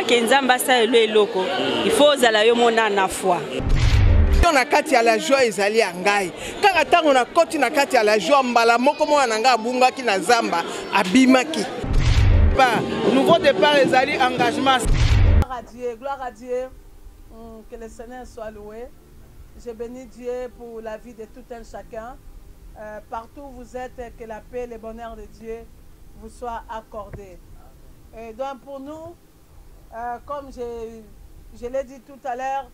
ke nzamba salelo eloko il faut zala yo mona na foi. Na kati ya la joie ezali ya ngai kaka tango na koti na kati ya la joie mbala moko mwana na ngai abungaki na zamba abimaki pas nouveau départ ezali engagement. Gloire à Dieu, que le Seigneur soit loué. Je bénis Dieu pour la vie de tout un chacun. Partout où vous êtes, que la paix et le bonheur de Dieu vous soient accordés. Et donc pour nous, comme je l'ai dit tout à l'heure,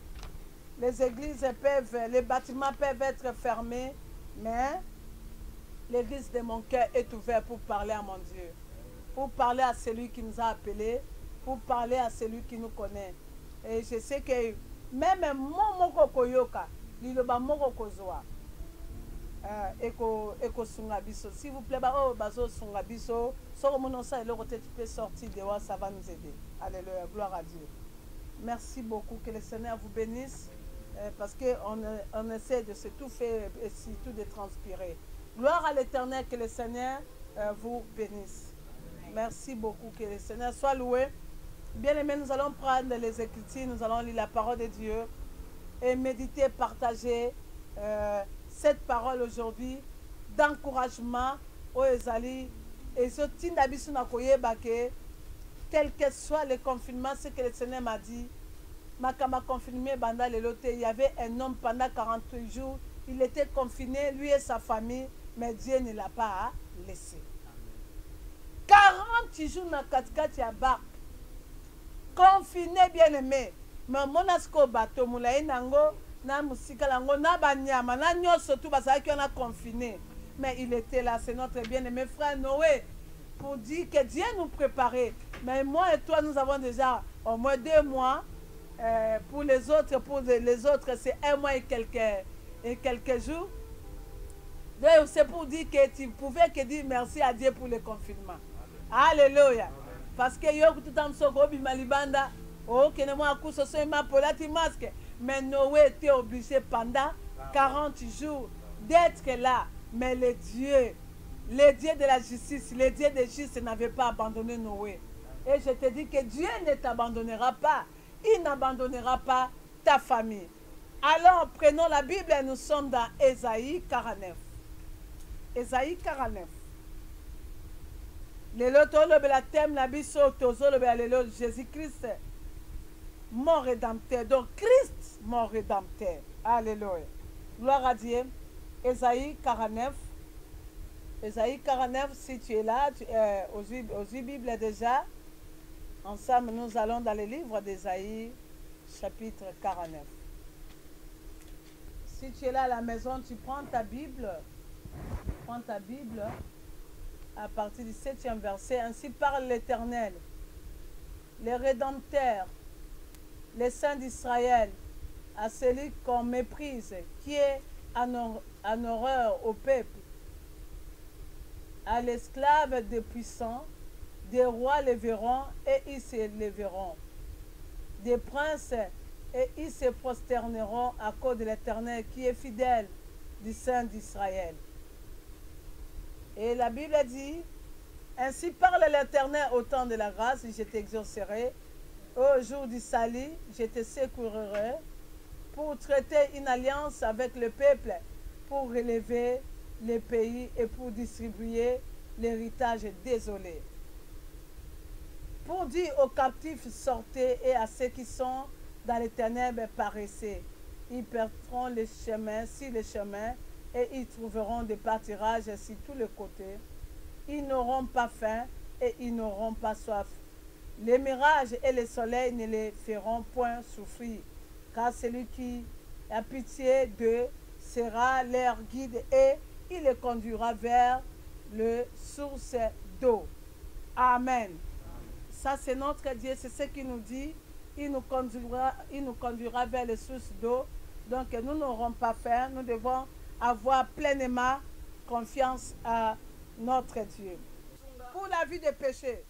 les églises les bâtiments peuvent être fermés, mais l'église de mon cœur est ouverte pour parler à mon Dieu, pour parler à celui qui nous a appelés, pour parler à celui qui nous connaît. Et je sais que même mon koyoka, liloba moko kozoa, eko sungabiso. S'il vous plaît, oh bazo sungabiso, so mon ça et le côté tu peux sortir dehors, ça va nous aider. Alléluia, gloire à Dieu. Merci beaucoup, que le Seigneur vous bénisse. Parce qu'on essaie de se tout faire et surtout de transpirer. Gloire à l'Éternel, que le Seigneur vous bénisse. Merci beaucoup, que le Seigneur soit loué. Bien aimé, nous allons prendre les Écritures, nous allons lire la parole de Dieu et méditer, partager cette parole aujourd'hui d'encouragement aux Ezali et ce Tindabisu Nakoyebake, quel que soit le confinement, ce que le Seigneur m'a dit. Makama confirmé Banda Lelote, il y avait un homme pendant 48 jours, il était confiné, lui et sa famille, mais Dieu ne l'a pas laissé. 40 jours na katikati ya barque, confiné bien aimé, mais monasko bateau moulaye nango, na musika lango, na banyama, na nyoso tout basaki on a confiné, mais il était là, c'est notre bien aimé frère Noé, pour dire que Dieu nous préparait, mais moi et toi nous avons déjà au moins 2 mois. Pour les autres, c'est 1 mois et quelques jours. C'est pour dire que tu pouvais que dire merci à Dieu pour le confinement. Alléluia. Parce que yo tout en soko bimalibanda, oh que ne moi coup ce soit ma polati masque. Mais Noé était obligé pendant 40 jours d'être là. Mais le Dieu de la justice, le Dieu de justice n'avait pas abandonné Noé. Et je te dis que Dieu ne t'abandonnera pas. Il n'abandonnera pas ta famille. Alors, prenons la Bible et nous sommes dans Ésaïe 49. Ésaïe 49. Jésus-Christ, mon rédempteur. Donc, Christ, mon rédempteur. Alléluia. Gloire à Dieu. Ésaïe 49. Ésaïe 49, si tu es là, aux Bibles déjà. Ensemble, nous allons dans le livre d'Ésaïe, chapitre 49. Si tu es là à la maison, tu prends ta Bible. Prends ta Bible à partir du 7e verset. Ainsi parle l'Éternel, les rédempteurs, les saints d'Israël, à celui qu'on méprise, qui est en horreur au peuple, à l'esclave des puissants. Des rois les verront et ils se lèveront. Des princes et ils se prosterneront à cause de l'Éternel qui est fidèle du Saint d'Israël. Et la Bible dit, ainsi parle l'Éternel au temps de la grâce, je t'exaucerai. Au jour du salut, je te secourerai pour traiter une alliance avec le peuple, pour relever les pays et pour distribuer l'héritage désolé. Pour dire aux captifs, sortez, et à ceux qui sont dans les ténèbres, paraissez. Ils perdront les chemins sur les chemins et ils trouveront des pâturages sur tous les côtés. Ils n'auront pas faim et ils n'auront pas soif. Les mirages et le soleil ne les feront point souffrir, car celui qui a pitié d'eux sera leur guide et il les conduira vers le source d'eau. Amen. Ça, c'est notre Dieu, c'est ce qu'il nous dit. Il nous conduira vers les sources d'eau. Donc, nous n'aurons pas faim. Nous devons avoir pleinement confiance à notre Dieu. Pour la vie des péchés,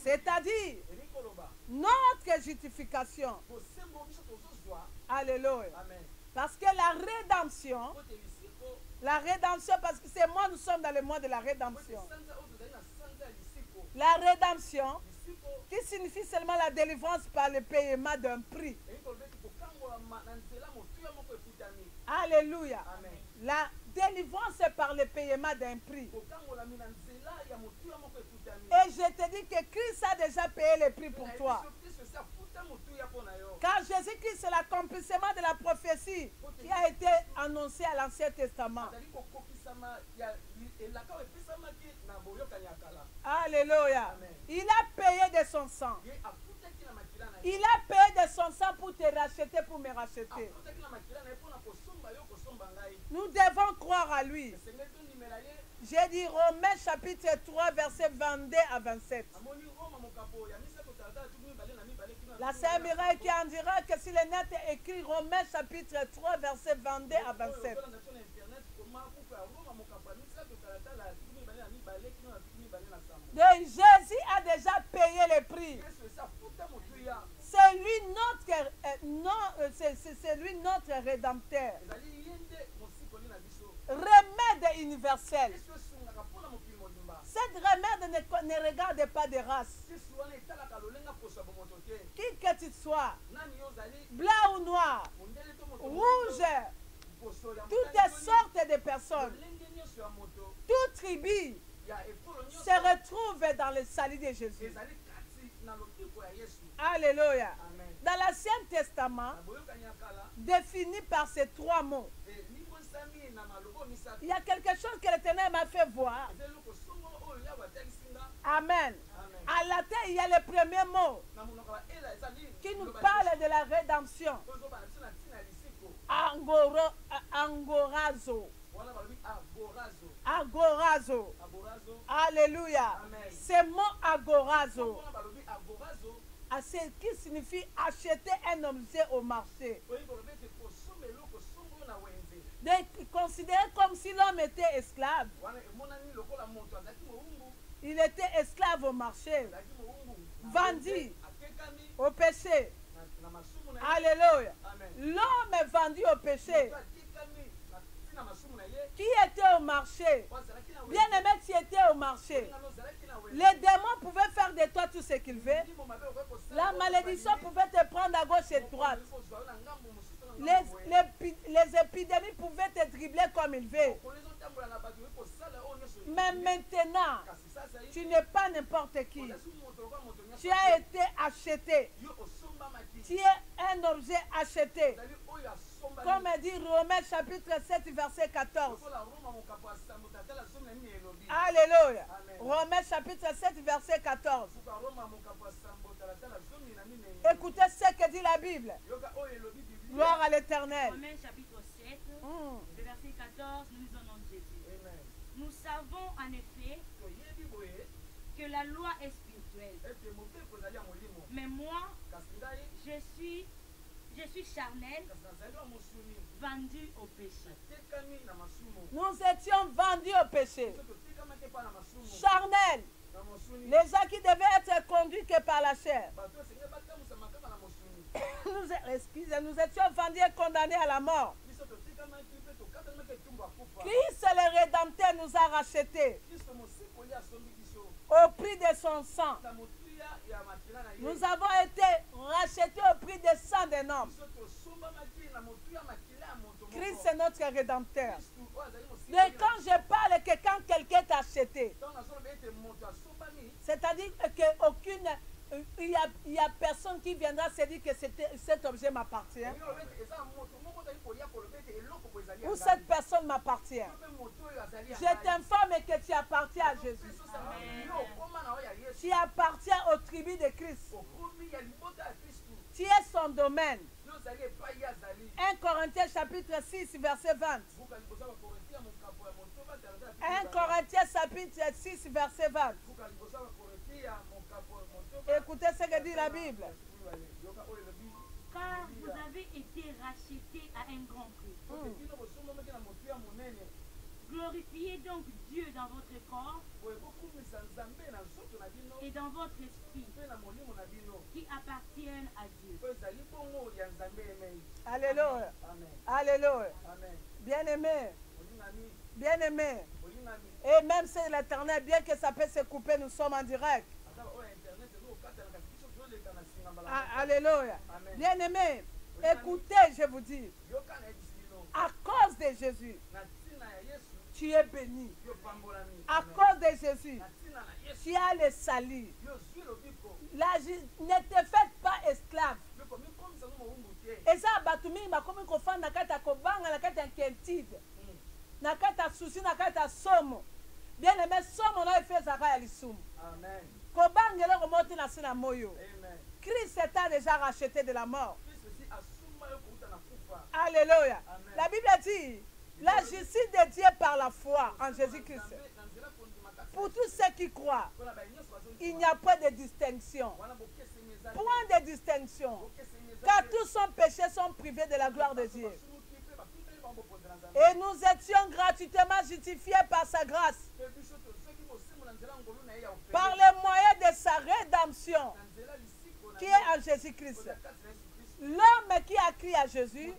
c'est-à-dire notre justification. Alléluia. Parce que la rédemption, parce que c'est moi, nous sommes dans le mois de la rédemption. La rédemption, qui signifie seulement la délivrance par le paiement d'un prix. Alléluia. La délivrance est par le paiement d'un prix. Et je te dis que Christ a déjà payé le prix pour toi. Car Jésus-Christ est l'accomplissement de la prophétie qui a été annoncée à l'Ancien Testament. Alléluia. Il a payé de son sang. Il a payé de son sang pour te racheter, pour me racheter. Nous devons croire à lui. J'ai dit Romains chapitre 3, verset 22 à 27. La sœur Mireille qui en dira que si le net est écrit Romains chapitre 3, verset 22 à 27. Donc Jésus a déjà payé le prix. C'est lui notre rédempteur. Remède universel. Cette remède ne regarde pas de race. Qui que tu sois, blanc ou noir, rouge, toutes sortes de personnes, toute tribu se retrouve dans le salut de Jésus. Alléluia. Dans l'Ancien Testament, défini par ces trois mots, il y a quelque chose que l'Éternel m'a fait voir. Amen. À la terre, il y a le premier mot qui nous parle de la rédemption. Agorazo. Agorazo. Alléluia. Ce mot agorazo, ce qui signifie acheter un objet au marché. Considéré comme si l'homme était esclave. Il était esclave au marché, vendu au péché. Alléluia. L'homme est vendu au péché. Qui était au marché? Bien aimé, tu étais au marché. Les démons pouvaient faire de toi tout ce qu'ils veulent. La malédiction pouvait te prendre à gauche et à droite. Les épidémies pouvaient te dribbler comme ils veulent. Mais maintenant, tu n'es pas n'importe qui. Tu as été acheté. Tu es un objet acheté. Comme dit Romains chapitre 7, verset 14. Alléluia. Romains chapitre 7, verset 14. Écoutez ce que dit la Bible. Gloire à l'Éternel. Romains chapitre 7, verset 14, nous lisons en Jésus. Nous savons en effet que la loi est spirituelle. Mais moi, je suis charnel, vendu au péché. Nous étions vendus au péché. Charnel. Les gens qui devaient être conduits que par la chair. Nous étions vendus et condamnés à la mort. Christ, le Rédempteur, nous a rachetés au prix de son sang. Nous avons été rachetés au prix du sang d'un homme. Christ est notre Rédempteur. Mais quand je parle que quand quelqu'un t'a acheté, c'est-à-dire qu'aucune... Il y a personne qui viendra se dire que cet objet m'appartient. Ou cette personne m'appartient. Je t'informe que tu appartiens à Jésus. Tu appartiens aux tribus de Christ. Tu es son domaine. 1 Corinthiens chapitre 6 verset 20. 1 Corinthiens chapitre 6 verset 20. Écoutez ce que dit la Bible. Car vous avez été rachetés à un grand prix. Glorifiez donc Dieu dans votre corps et dans votre esprit qui appartiennent à Dieu. Alléluia. Alléluia. Bien-aimé. Bien-aimé. Et même si l'Éternel, bien que ça peut se couper, nous sommes en direct. Alléluia. Bien-aimé, écoutez, je vous dis, à cause de Jésus, tu es béni. À cause de Jésus, tu as le salut. Ne te faites pas esclave. Et ça, batumi, ma comme qu'on fait na kata kobanga na kata kentide, na kata souci na kata somo. Bien aimé, somo na fait ça va alisum. Amen. Kobanga le remonte na sina moyo. Amen. Christ t'a déjà racheté de la mort. Alléluia. Amen. La Bible dit la justice de Dieu par la foi en Jésus-Christ. Pour tous ceux qui croient, il n'y a pas de distinction. Point de distinction. Car tous sont péchés, sont privés de la gloire de Dieu. Et nous étions gratuitement justifiés par sa grâce. Par les moyens de sa rédemption, qui est en Jésus-Christ. L'homme qui a crié à Jésus,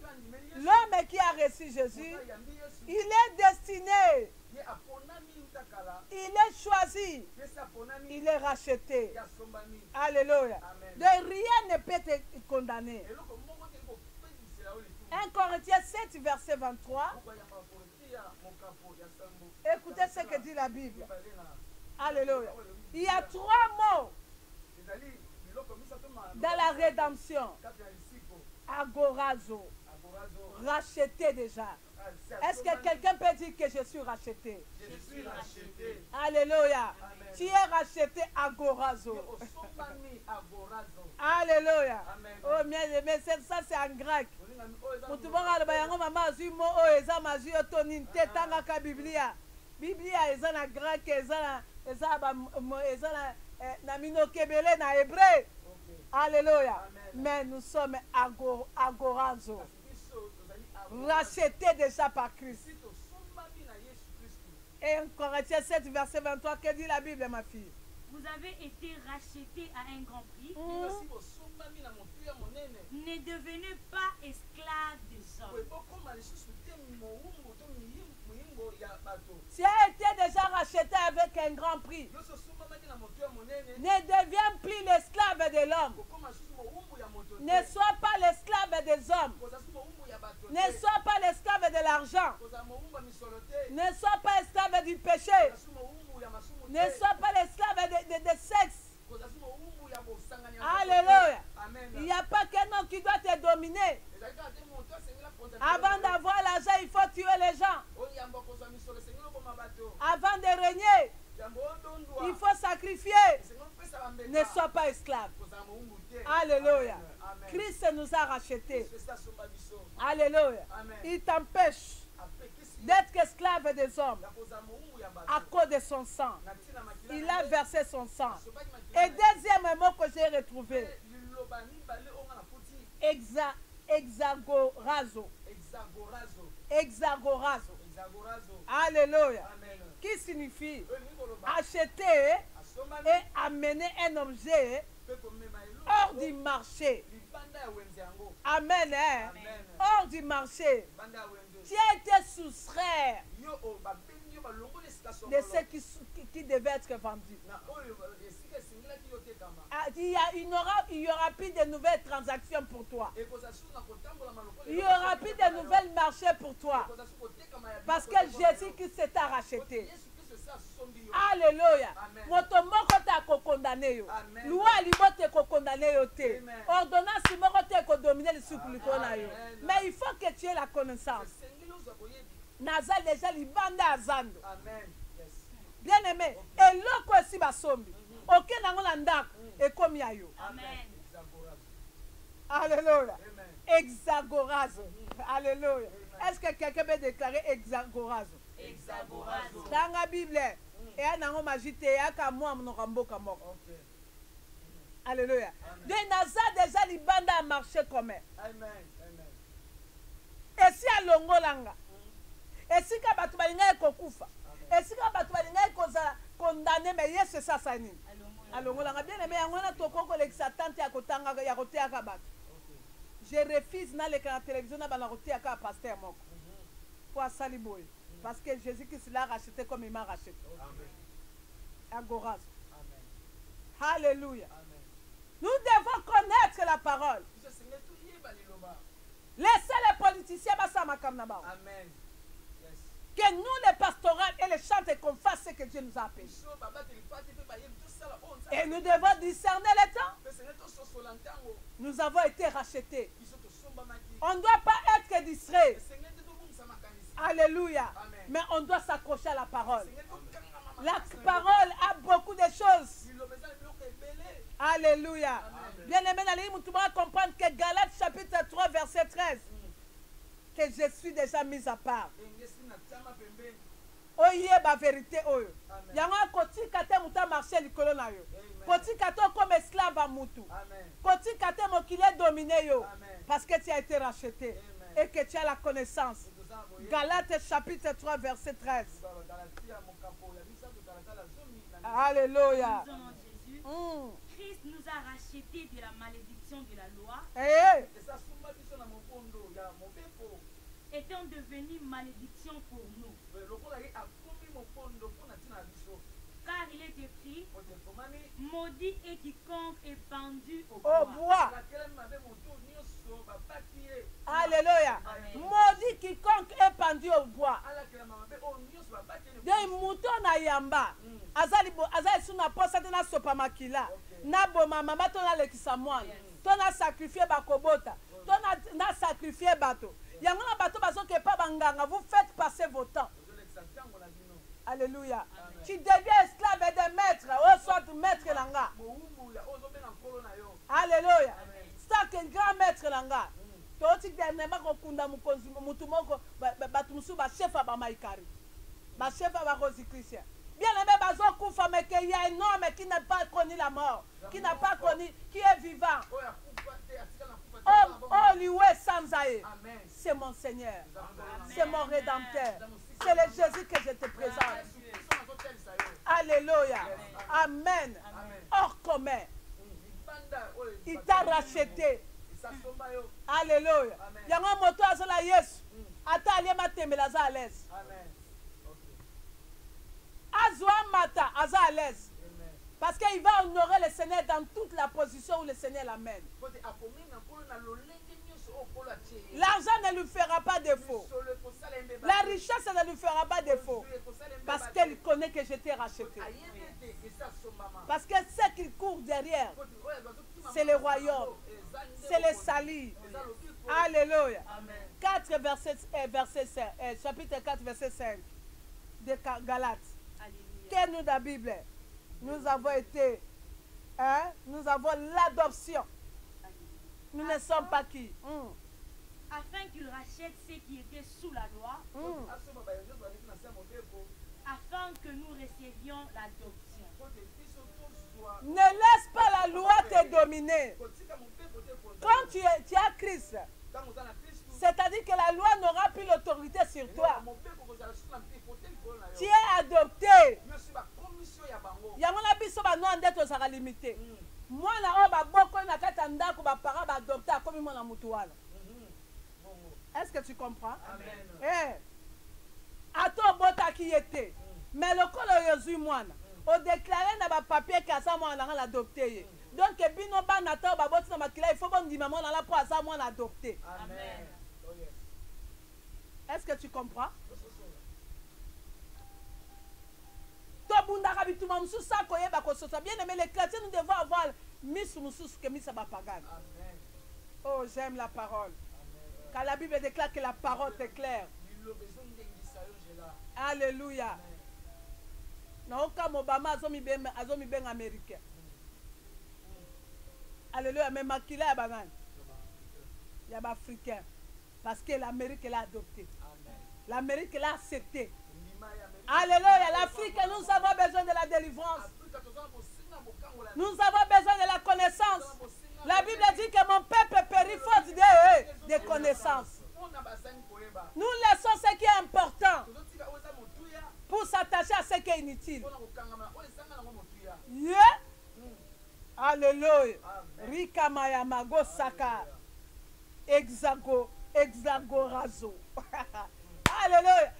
l'homme qui a reçu Jésus, il est destiné, il est choisi, il est racheté. Alléluia. De rien ne peut te condamner. 1 Corinthiens 7, verset 23. Écoutez ce que dit la Bible. Alléluia. Il y a 3 mots dans la rédemption. Agorazo. Racheté déjà. Est-ce que quelqu'un peut dire que je suis racheté? Je suis racheté. Alléluia. Amen. Tu es racheté agorazo. Alléluia. Oh, mais ça c'est en grec. Pour tout le monde, maman a dit mot oh eza maji otonin tetanga ka Biblia. Biblia eza na grec eza na minokebele na hébreu. Alléluia. Mais nous sommes agorazo. Rachetés déjà par Christ. Et en Corinthiens 7, verset 23, que dit la Bible, ma fille? Vous avez été rachetés à un grand prix. Ne devenez pas esclaves des hommes. Tu as été déjà racheté avec un grand prix. Ne deviens plus l'esclave de l'homme. Ne sois pas l'esclave des hommes. Ne sois pas l'esclave de l'argent. Ne sois pas esclave du péché. Ne sois pas l'esclave de sexe. Alléluia. Il n'y a pas qu'un homme qui doit te dominer. Avant d'avoir l'argent, il faut tuer les gens. Avant de régner, il faut sacrifier. Ne sois pas esclave. Alléluia. Christ nous a rachetés. Alléluia. Il t'empêche d'être esclave des hommes à cause de son sang. Il a versé son sang. Et deuxième mot que j'ai retrouvé, hexagorazo. Hexagorazo. Alléluia. Qui signifie acheter et amener un objet hors du marché. Amen. Hors du marché. Tu as été soustrait de ce qui devait être vendu. Il n'y aura plus de nouvelles transactions pour toi. Il n'y aura plus de nouvelles marchés pour toi. Parce que Jésus qui s'est racheté. Alléluia. Moto moko ta ko condamné yo. Loi libote ko condamné yo te. Ordonnance moko te ko dominer le souple na yo. Mais il faut que tu aies la connaissance. Nazal déjà libanda azando. Amen. Bien aimé. Et loko si basombi. Ok nango na ndako e komi yo. Amen. Alléluia. Hexagorazo. Alléluia. Est-ce que quelqu'un peut déclarer hexagorazo? Hexagorazo. Dans la Bible, et à nango majite ya ka moi mnokamboka moko. Alléluia. De naza déjà libanda a marché comme. Amen. Et si à longolanga. Et si ka batu balinga ekokufa. Et si ka batu balinga ekozala condamné mais yes c'est ça sani. Alongolanga bien aimé ngona tokoko l'exatante ya kotanga ya kotea ka batu. Je refuse na le la télévision na bana kotea ka pasteur moko. Pour saliboy. Parce que Jésus-Christ l'a racheté comme il m'a racheté. Agoraz. Alléluia. Nous devons connaître la parole. Laissez les politiciens Amen. que nous, les pastorales et les chantres, qu'on fasse ce que Dieu nous a appelés. Et nous devons discerner le temps. Nous avons été rachetés. On ne doit pas être distrait. Alléluia. Mais on doit s'accrocher à la parole. La parole a beaucoup de choses. Alléluia. Bien aimé, tout le monde comprendre que Galates chapitre 3 verset 13. Que je suis déjà mis à part. Oye ba vérité oyo. Yango koti kate muta marché likolo na yo. Koti kate comme esclave à mutu. Koti kate mokile dominé yo. Parce que tu as été racheté et que tu as la connaissance. Galates chapitre 3 verset 13. Alléluia. Christ nous a rachetés de la malédiction de la loi, étant devenu malédiction pour nous. Car il est écrit, maudit est quiconque est pendu au bois. Alléluia. Maudit quiconque est pendu au bois. Des moutons na yamba. Azali suna posa na sopa makila. Na boma mama tona lekisa mwana. Tona sacrifier bakobota. Tona na sacrifier bato. Yango na bato bazo ke pa banganga. Vous faites passer vos temps. Alléluia. Tu deviens esclave et de maître. Oh, soit maître langa. Alléluia. C'est un grand maître langa. Toti dernièrement kokunda mukonzi mutu moko batu musu ba chef ba maikari. Ba chef ba Rosie Christian. Bien aimé bazo kufa mais qu'il y a un homme qui n'a pas connu la mort, qui n'a pas connu, qui est vivant. Oh, lui sans aïe. C'est mon Seigneur. C'est mon Rédempteur. C'est le Jésus que je te présente. Alléluia. Amen. Hors commun. Il t'a racheté. Alléluia. Yango moto azola Yesu. Ata aliema tembela za à l'aise. Azwa mata aza à l'aise. Parce qu'il va honorer le Seigneur dans toute la position où le Seigneur l'amène. L'argent ne lui fera pas défaut. La richesse ne lui fera pas défaut. Parce qu'il connaît que j'étais racheté. Parce que ce qu'il court derrière, c'est le royaume. C'est le salut. Alléluia. 4 verset 5, chapitre 4 verset 5 de Galates. Que nous dans la Bible, nous avons été, nous avons l'adoption. Nous ne sommes pas qui? Afin qu'il rachète ceux qui étaient sous la loi, afin que nous recevions l'adoption. Ne laisse pas la loi te dominer. Quand tu as Christ, c'est-à-dire que la loi n'aura plus l'autorité sur toi. Tu es adopté. Yamona biso ba no ndeto za limité. Mwana o ba boko na kata ndako ba para ba adopté comme mwana mutu wana. Est-ce que tu comprends? Eh. Ato bota qui était. Mais le kolo yozu mwana. O déclarer na ba papier ka sa mwana nga l'adopté. Donc bino ba na to ba boti na makila il faut bon ndima mwana la po sa mwana adopté. Amen. Est-ce que tu comprends? Bien aimé, les chrétiens, nous devons avoir oh, j'aime la parole. Car la Bible déclare que la parole est claire. Alléluia. Américain. Alléluia. Mais Makila est banan. Il y a un Africain. Parce que l'Amérique l'a adopté. L'Amérique l'a accepté. Alléluia. L'Afrique, nous avons besoin de la délivrance. Nous avons besoin de la connaissance. La Bible dit que mon peuple périt faute de connaissances. Nous laissons ce qui est important pour s'attacher à ce qui est inutile. Yeah. Alléluia. Rika Mayamago Saka. Exagorazo. Alléluia.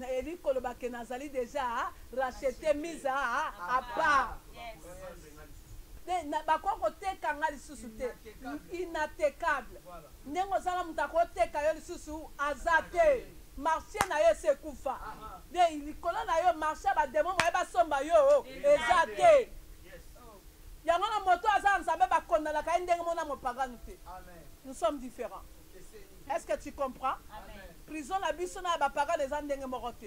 Eli kolobake nazali déjà racheté mise à part. Bakoko teka nga lisusu te. Inatekable. Ndenge ozala mutu akoteka yo lisusu aza te. Marché na yo sekufa. De likolo na yo marché ba demo moye basomba yo eza te. Yango na moto aza nzambe bakondana ka ndenge mona mopagano te. Nous sommes différents. Est-ce que tu comprends? Prison la biso na ba parents des ndenge moko te.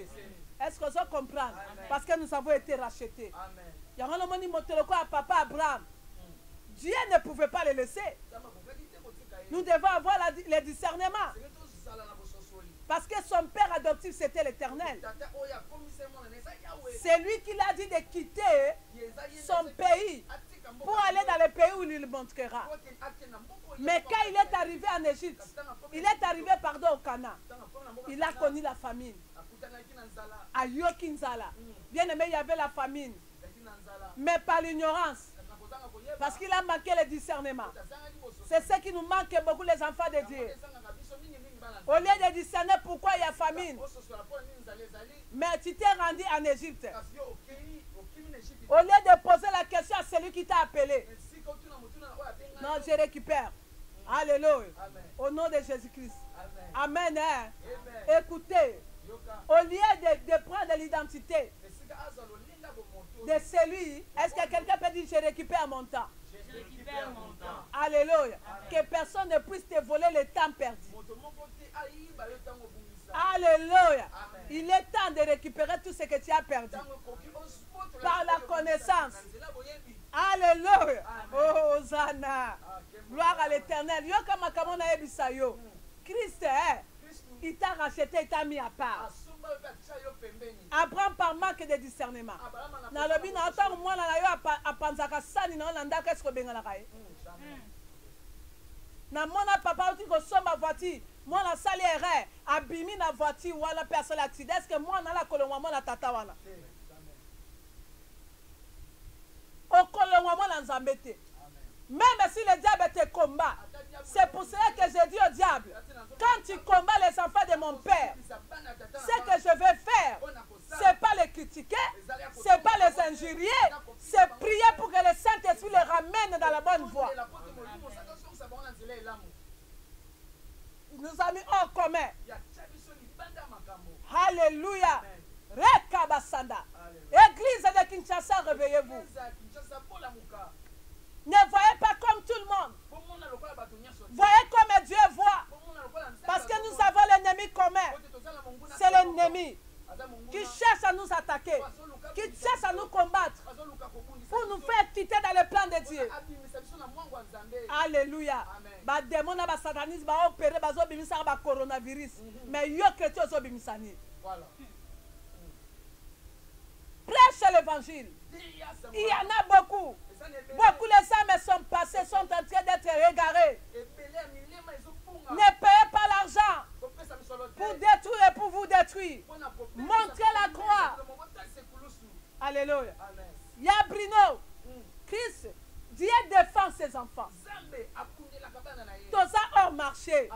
Est-ce que vous comprenez? Parce que nous avons été rachetés. Yango na moni motelo ko papa Abraham. Dieu ne pouvait pas le laisser. Nous devons avoir le discernement. Parce que son père adoptif, c'était l'Éternel. C'est lui qui l'a dit de quitter son pays pour aller dans le pays où il le montrera. Mais quand il est arrivé en Égypte, il est arrivé, au Canaan, il a connu la famine. À Yokinzala. Bien aimé, il y avait la famine. Mais par l'ignorance. Parce qu'il a manqué le discernement. C'est ce qui nous manque beaucoup, les enfants de Dieu. Au lieu de discerner pourquoi il y a famine. Mais tu t'es rendu en Égypte. Au lieu de poser la question à celui qui t'a appelé. Non, je récupère. Alléluia. Au nom de Jésus-Christ. Amen. Écoutez. Au lieu de prendre l'identité de celui, est-ce que quelqu'un peut dire je récupère mon temps? Je récupère mon temps. Alléluia. Que personne ne puisse te voler le temps perdu. Alléluia. Il est temps de récupérer tout ce que tu as perdu. Par la connaissance. Alléluia. Oh, Hosanna. Gloire à l'Éternel. Yo kama kamona ebisa yo. Christ, il t'a racheté, il t'a mis à part. Abraham par manque de discernement. Na lobi na autant moi na yo apanzaka sani na landa qu'est-ce que benga kai. Na mona papa tu ko somba voiture, moi na sali erreur, abimi na voiture wala personne accident. Est-ce que moi na la kolongwa moi na tata wana? O kolongwa moi na nzambete. Même si le diable te combat, c'est pour cela que je dis au diable, quand tu combats les enfants de mon père, ce que je vais faire, c'est pas les critiquer, c'est pas les injurier, c'est prier pour que le Saint-Esprit les ramène dans la bonne voie. Nous avons mis en commun. Alléluia. Rekabasanda. Église de Kinshasa, réveillez-vous. Ne voyez pas comme tout le monde. Voyez comme Dieu voit. Parce que nous avons l'ennemi commun. C'est l'ennemi qui cherche à nous attaquer, qui cherche à nous combattre pour nous faire quitter dans le plan de Dieu. Alléluia. Ba démon na ba satanisme ba opérer ba zo bimisa ba coronavirus. Mais yo chrétien zo bimisani. Voilà. Prêche l'évangile. Il y en a beaucoup. Beaucoup les âmes sont passées, sont en train d'être égarées. Ne payez pas l'argent pour détruire et pour vous détruire. Montrez la croix. Alléluia. Yabrino, Christ, Dieu défend ses enfants. Tout ça hors marché.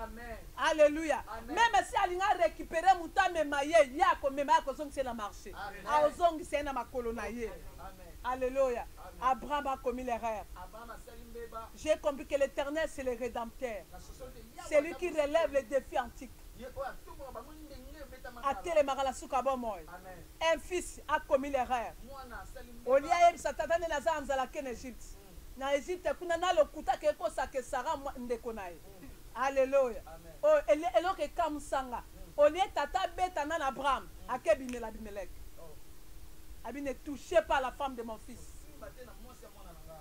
Alléluia. Même si elle a récupéré mon temps, mais il y a comme même à cause de la marché. À ozong c'est na makolonaye. Alléluia. Abraham a commis l'erreur. J'ai compris que l'Éternel c'est le rédempteur. C'est lui qui relève les défis antiques. Un fils a commis l'erreur. Au lieu de Satan et Lazare en Égypte. En Égypte, il y a le kuta qui est Sarah ndekonaye. Alléluia. Oh, et l'autre est comme Sanga. Au lieu de tata bête en Abraham, à Kébimel Abimelech. Abi ne touchez pas la femme de mon fils.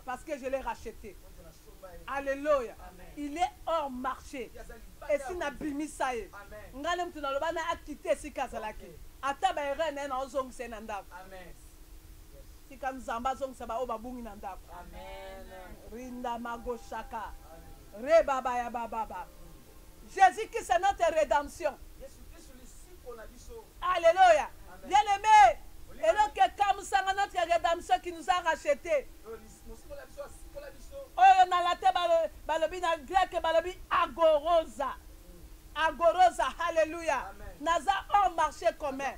Parce que je l'ai racheté. Alléluia. Il est hors marché. Et si n'a bimi ça y. Nganem tu n'as pas quitté si kazalaki. Ataba eren en ozong senanda. Amen. Si kan zamba zong saba oba bungi nanda. Amen. Rinda mago shaka. Re baba ya baba. Jésus qui c'est notre rédemption. Alléluia. Bien aimé. Et donc, comme ça, notre rédemption qui nous a rachetés. Oh, on a la tête, balobi, dans le grec, balobi, agorosa. Agorosa, alléluia. naza hors marché commun.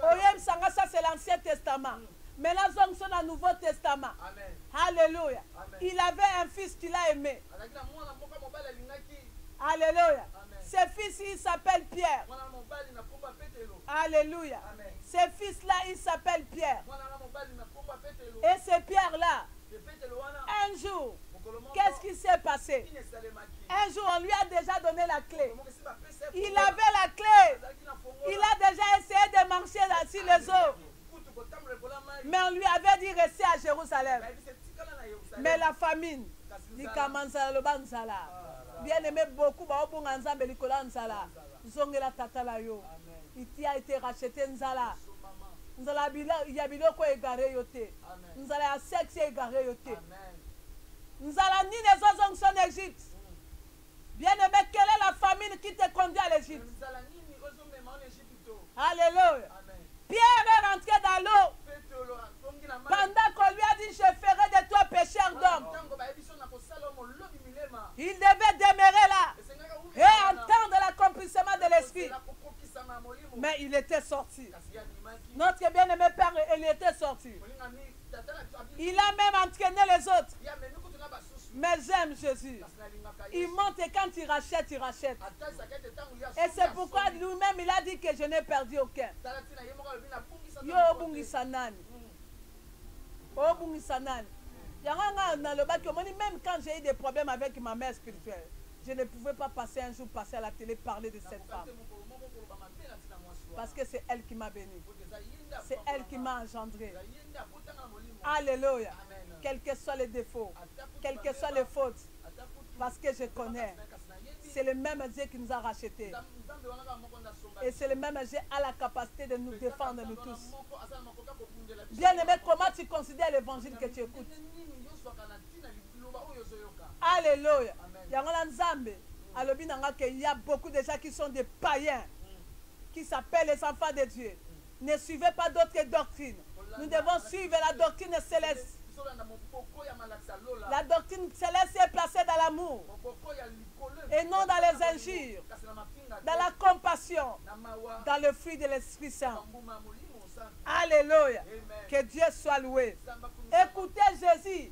Oyem sanga, ça c'est l'Ancien Testament. Maintenant, nous sommes dans le Nouveau Testament. Amen. Alléluia. Amen. Il avait un fils qu'il a aimé. Alléluia. Ce fils, il s'appelle Pierre. Alléluia. Amen. Ce fils-là, il s'appelle Pierre. Et ce Pierre-là, un jour, qu'est-ce qui s'est passé? Un jour, on lui a déjà donné la clé. Il avait la clé. Il a déjà essayé de marcher sur les eaux. Mais on lui avait dit rester à Jérusalem. Mais la famine, bien aimé beaucoup, il a été racheté Nzala. Nzala yabiloko égaré yote. Nzala sexe égaré yote. Nzala ni les autres sont en Égypte. Bien aimé, quelle est la famine qui te conduit à l'Égypte? Alléluia. Pierre est rentré dans l'eau. Pendant qu'on lui a dit, je ferai de toi pécheur d'homme. Il devait demeurer là et entendre l'accomplissement de l'esprit. Mais il était sorti. Notre bien-aimé père, il était sorti. Il a même entraîné les autres. Mais j'aime Jésus. Il monte et quand il rachète, il rachète. Et c'est pourquoi lui-même, il a dit que je n'ai perdu aucun. Yo bungi sanani. Oh bungi sanani. Même quand j'ai eu des problèmes avec ma mère spirituelle, je ne pouvais pas passer un jour passer à la télé parler de cette femme. Parce que c'est elle qui m'a béni. C'est elle qui m'a engendré. Alléluia. Quels que soient les défauts, quelles que soient les fautes, parce que je connais, c'est le même Dieu qui nous a rachetés. Et c'est le même Dieu à la capacité de nous défendre, nous tous. Bien aimé, comment tu considères l'évangile que tu écoutes? Alléluia. Il y a beaucoup de gens qui sont des païens, qui s'appellent les enfants de Dieu. Ne suivez pas d'autres doctrines. Nous devons suivre la doctrine céleste. La doctrine céleste est placée dans l'amour et non dans les injures, dans la compassion, dans le fruit de l'Esprit Saint. Alléluia. Que Dieu soit loué. Écoutez Jésus.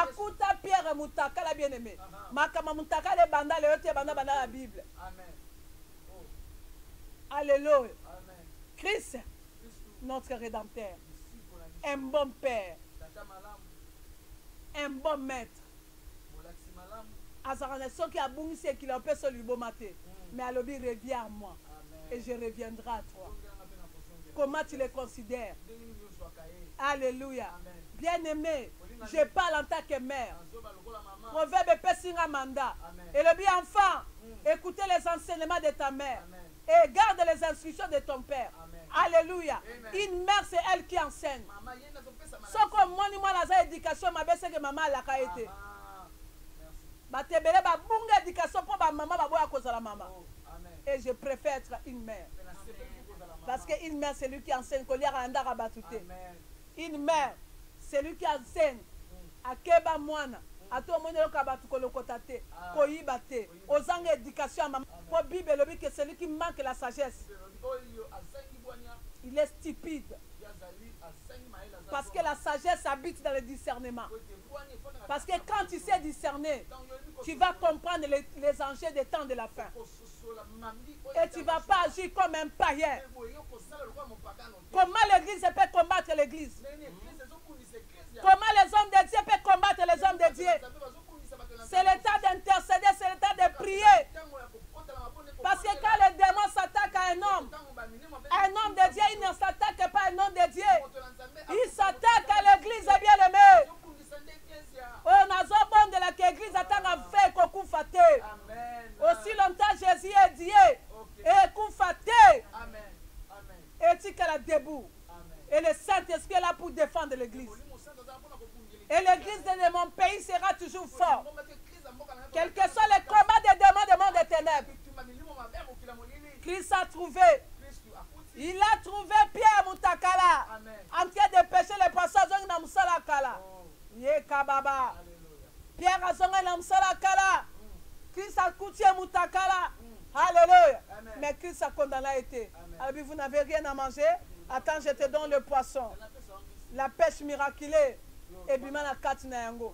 Akuta Pierre Moutaka la bien-aimée. Makama Moutaka le banda le yote banda banda la Bible. Alléluia. Christ, notre Rédempteur, un bon Père, un bon maître. Azaranason qui a boumi c'est qu'il a pu se lui mater. Mais Alobi revient à moi. Et je reviendrai à toi. Comment tu les considères? Alléluia. Bien-aimé, je parle en tant que mère. Proverbe Pessinga Manda. Et le bien enfant, écoutez les enseignements de ta mère. Et garde les instructions de ton père. Alléluia. Une mère, c'est elle qui enseigne. Sauf que moi, j'ai une éducation, ma belle, c'est que maman l'a été. Et je préfère être une mère. Parce qu'une mère, c'est lui qui enseigne. Une mère, c'est lui qui enseigne. À Keba Moana. À tout le monde, aux ans d'éducation, pour Bible, que celui qui manque la sagesse, il est stupide. Parce que la sagesse habite dans le discernement. Parce que quand tu sais discerner, tu vas comprendre les enjeux des temps de la fin. Et tu ne vas pas agir comme un païen. Comment l'église peut combattre l'église? Comment les hommes de Dieu peuvent combattre les hommes de Dieu? C'est le temps d'intercéder, c'est le temps de prier. Parce que quand le démon s'attaque à un homme de Dieu, il ne s'attaque pas à un homme de Dieu. Il s'attaque à l'église, bien aimé. On a besoin de l'église attend à faire coucou faté. Aussi longtemps Jésus est Dieu. Et coucou faté. Et tu qu'elle a debout. Et le Saint-Esprit est là pour défendre l'église. Et l'église de mon pays sera toujours fort. Quel que soit le combat des démons du monde des ténèbres. Christ a trouvé. Il a trouvé Pierre Moutakala. En train de pêcher les poissons dans Moussala Kala. Yekababa. Pierre a zonga na Moussala Kala. Christ a coûté Moutakala. Alléluia. Mais Christ a condamné a été. Alors, vous n'avez rien à manger. Attends, je te donne le poisson. La pêche miraculeuse. Et bima na kati na yango.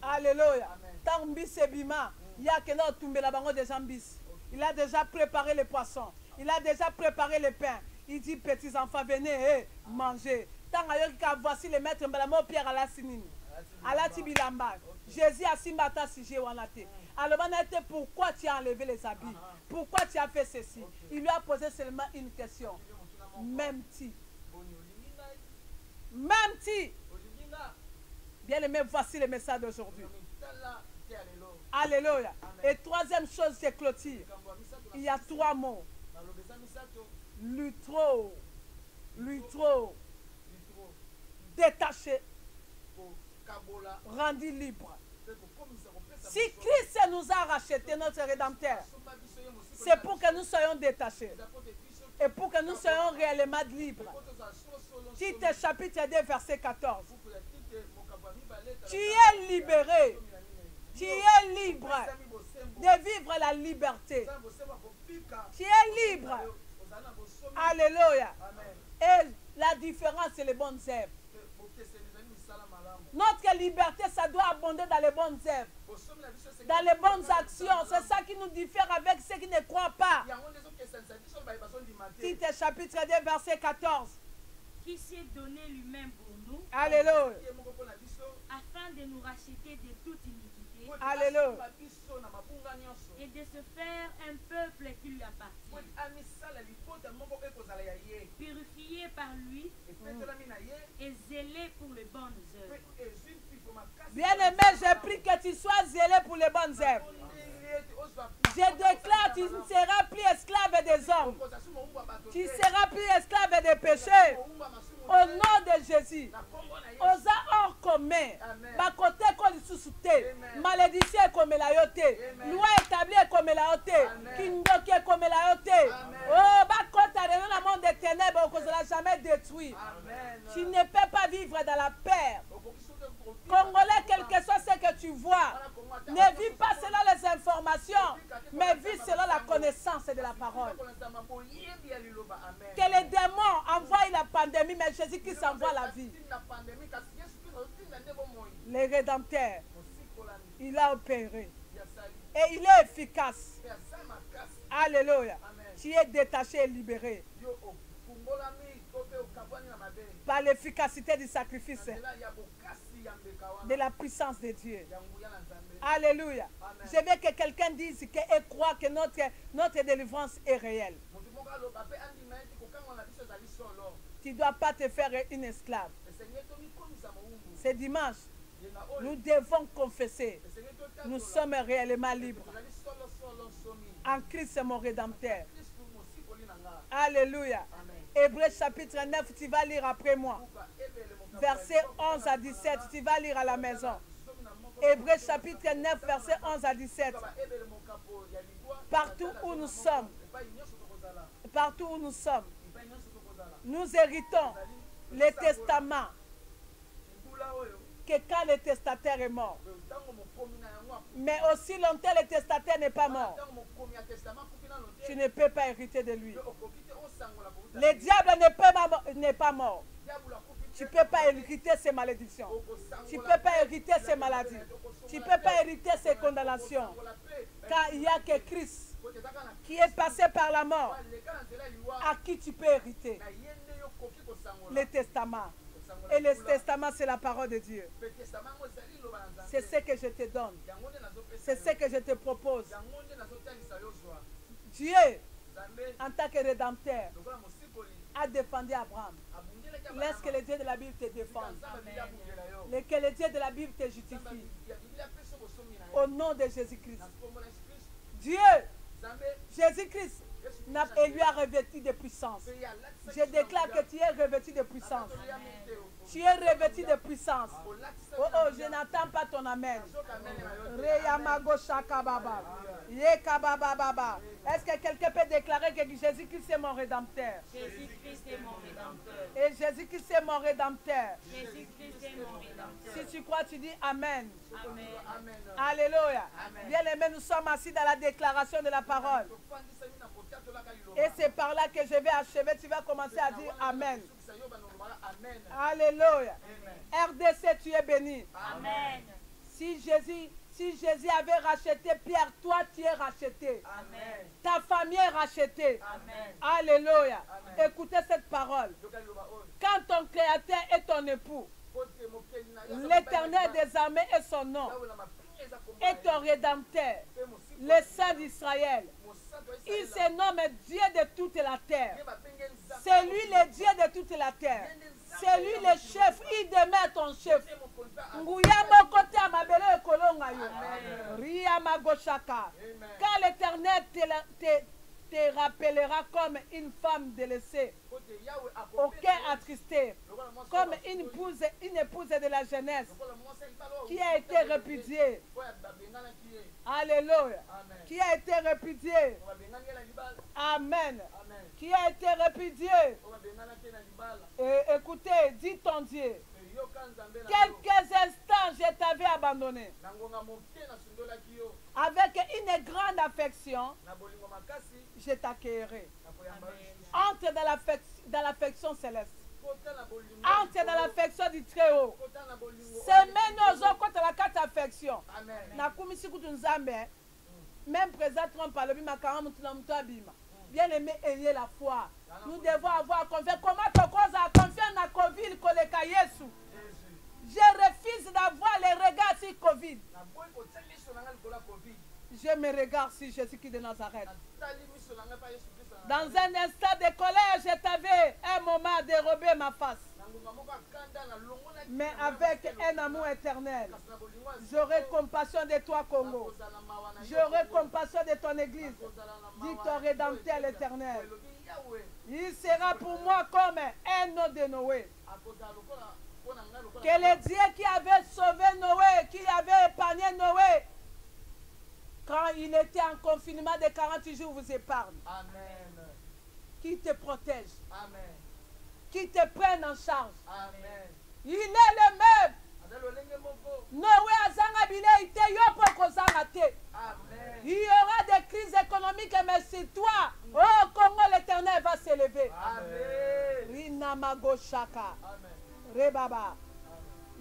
Alléluia. Tant bis et bima. Il y a que là tombé la bango des jambis. Il a déjà préparé les poissons. Il a déjà préparé les pains. Il dit, petits enfants, venez manger. Tant que voici les maîtres Mbalamo Pierre à la sinine. À la tibilamba. Jésus a simbata si j'ai wanate. Alors, on a été pourquoi tu as enlevé les habits? Pourquoi tu as fait ceci? Il lui a posé seulement une question. Même si. Même si. Bien aimé, voici le message d'aujourd'hui. Alléluia. Et troisième chose, c'est clôture. Il y a 3 mots. Lutro. Lutro. Détaché. Rendu libre. Si Christ nous a racheté notre Rédempteur, c'est pour que nous soyons détachés. Et pour que nous soyons réellement libres. Tite chapitre 2, verset 14. Tu es libéré. Tu es libre de vivre la liberté. Tu es libre. Alléluia. Et la différence, c'est les bonnes œuvres. Notre liberté, ça doit abonder dans les bonnes œuvres, dans les bonnes actions. C'est ça qui nous diffère avec ceux qui ne croient pas. Tite chapitre 2, verset 14. Qui s'est donné lui-même pour nous. Alléluia. Afin de nous racheter de toute iniquité. Alléluia. Et de se faire un peuple qui lui appartient. Purifié par lui et zélé pour les bonnes œuvres. Bien-aimé, j'ai pris que tu sois zélé pour les bonnes œuvres. Je déclare, tu ne seras plus esclave des hommes. Tu ne seras plus esclave des péchés. Au nom de Jésus. Osa hors commun. Ma côté qu'on sous-souté. Malédiction comme la yoté. Loi établie comme la yoté. Kindoki comme la yoté. Oh, ma côté dans le monde des ténèbres, qu'on ne sera jamais détruit. Tu ne peux pas vivre dans la paix. Congolais, quel que soit ce que tu vois, ne vis pas selon les informations, mais vis selon la connaissance de la parole. Que les démons envoient la pandémie, mais Jésus-Christ envoie la vie. Le Rédempteur, il a opéré. Et il est efficace. Alléluia. Tu es détaché et libéré par l'efficacité du sacrifice, de la puissance de Dieu. Alléluia. Je veux que quelqu'un dise et croit que notre délivrance est réelle. Tu ne dois pas te faire une esclave. C'est dimanche. Nous devons confesser. Nous sommes réellement libres. En Christ, c'est mon Rédempteur. Alléluia. Hébreux chapitre 9, tu vas lire après moi. Verset 11 à 17, tu vas lire à la maison. Hébreux chapitre 9, verset 11 à 17. Partout où nous sommes, nous héritons le testament. Que quand le testataire est mort, mais aussi longtemps le testataire n'est pas mort, tu ne peux pas hériter de lui. Le diable n'est pas mort. Tu ne peux pas hériter ses malédictions. Tu ne peux pas hériter ses maladies. Tu ne peux pas hériter ses condamnations. Car il n'y a que Christ qui est passé par la mort, à qui tu peux hériter le testament. Et le testament, c'est la parole de Dieu. C'est ce que je te donne. C'est ce que je te propose. Dieu, en tant que Rédempteur, a défendu Abraham. Laisse que le Dieu de la Bible te défende. Que le Dieu de la Bible te justifie. Au nom de Jésus-Christ. Dieu, Jésus-Christ, lui a revêtu de puissance. Je déclare que tu es revêtu de puissance. Tu es revêtu de puissance. Oh, oh, je n'entends pas ton amen. Reyamago shaka baba. Yeka baba baba. Est-ce que quelqu'un peut déclarer que Jésus-Christ est mon rédempteur? Jésus-Christ est mon rédempteur. Et Jésus-Christ est mon rédempteur. Jésus-Christ est mon rédempteur. Si tu crois, tu dis Amen. Amen. Alléluia. Bien aimé, nous sommes assis dans la déclaration de la parole. Et c'est par là que je vais achever. Tu vas commencer à dire Amen. Alléluia. RDC, tu es béni. Amen. Si Jésus avait racheté Pierre, toi tu es racheté. Amen. Ta famille est rachetée. Amen. Alléluia. Écoutez cette parole. Quand ton créateur est ton époux, l'Éternel des armées est son nom, et ton rédempteur, le Saint d'Israël. Il se nomme Dieu de toute la terre. C'est lui le Dieu de toute la terre. C'est lui le chef. Il demeure ton chef. Car l'Éternel te rappellera comme une femme délaissée, au cœur attristé, comme une épouse de la jeunesse qui a été répudiée. Alléluia. Qui a été répudiée. Amen. Qui a été répudiée. Et écoutez, dis ton Dieu. Quelques instants, je t'avais abandonné. Avec une grande affection, je t'accueillerai. Entre dans l'affection céleste. Entre dans l'affection du Très-Haut. Semaine aux autres contre la carte affection. Même président Trump a le bien aimé, ayez la foi. Nous devons avoir confiance. Comment tu as confiance dans Covid, je refuse d'avoir les regards sur Covid. Je me regarde sur Jésus-Christ de Nazareth. Dans un instant de colère, je t'avais un moment dérobé ma face. Mais avec un amour éternel, j'aurai compassion de toi, Congo. J'aurai compassion de ton église. Dis ton rédempteur l'éternel. Il sera pour moi comme un nom de Noé. Que le Dieu qui avait sauvé Noé, qui avait épargné Noé, quand il était en confinement de 40 jours, vous épargne. Amen. Qui te protège. Amen. Qui te prenne en charge. Amen. Il est le même. Noé azanga bileite yopo kozanga te. Amen. Il y aura des crises économiques, mais c'est toi, oh Congo, l'Éternel va s'élever. Amen. Rinamago shaka. Amen. Rebaba.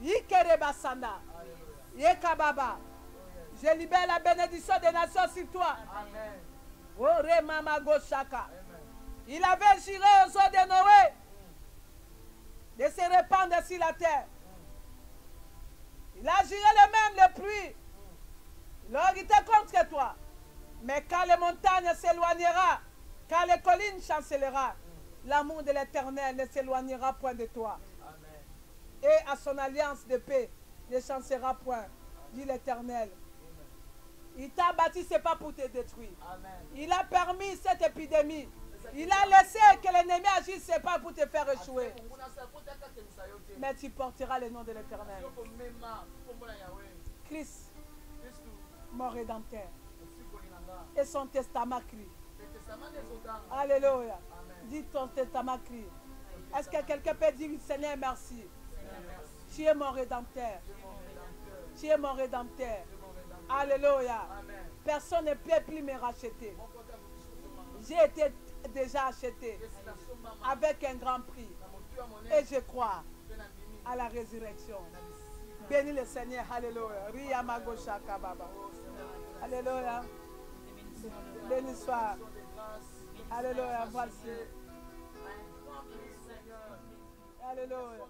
Ikerebasanda. Yekababa. Je libère la bénédiction des nations sur toi. Amen. Oh Remamago shaka. Amen. Il avait juré aux eaux de Noé de se répandre sur la terre. Il a juré le même le pluie. Il a irrité contre toi. Mais quand les montagnes s'éloigneront, quand les collines chancelleront, l'amour de l'Éternel ne s'éloignera point de toi. Amen. Et à son alliance de paix ne chancellera point, dit l'Éternel. Il t'a bâti, ce n'est pas pour te détruire. Amen. Il a permis cette épidémie. Il a laissé que l'ennemi agisse, ce n'est pas pour te faire échouer. Mais tu porteras le nom de l'Éternel. Christ, mon rédempteur. Et son testament crie. Alléluia. Dis ton testament crie. Est-ce que quelqu'un peut dire Seigneur merci? Tu es mon rédempteur. Tu es mon rédempteur. Alléluia. Personne ne peut plus me racheter. J'ai été déjà acheté avec un grand prix. Et je crois à la résurrection. Bénis le Seigneur. Alléluia. Ria Magoshaka Baba. Alléluia. Béni soit. Alléluia. Voici. Alléluia.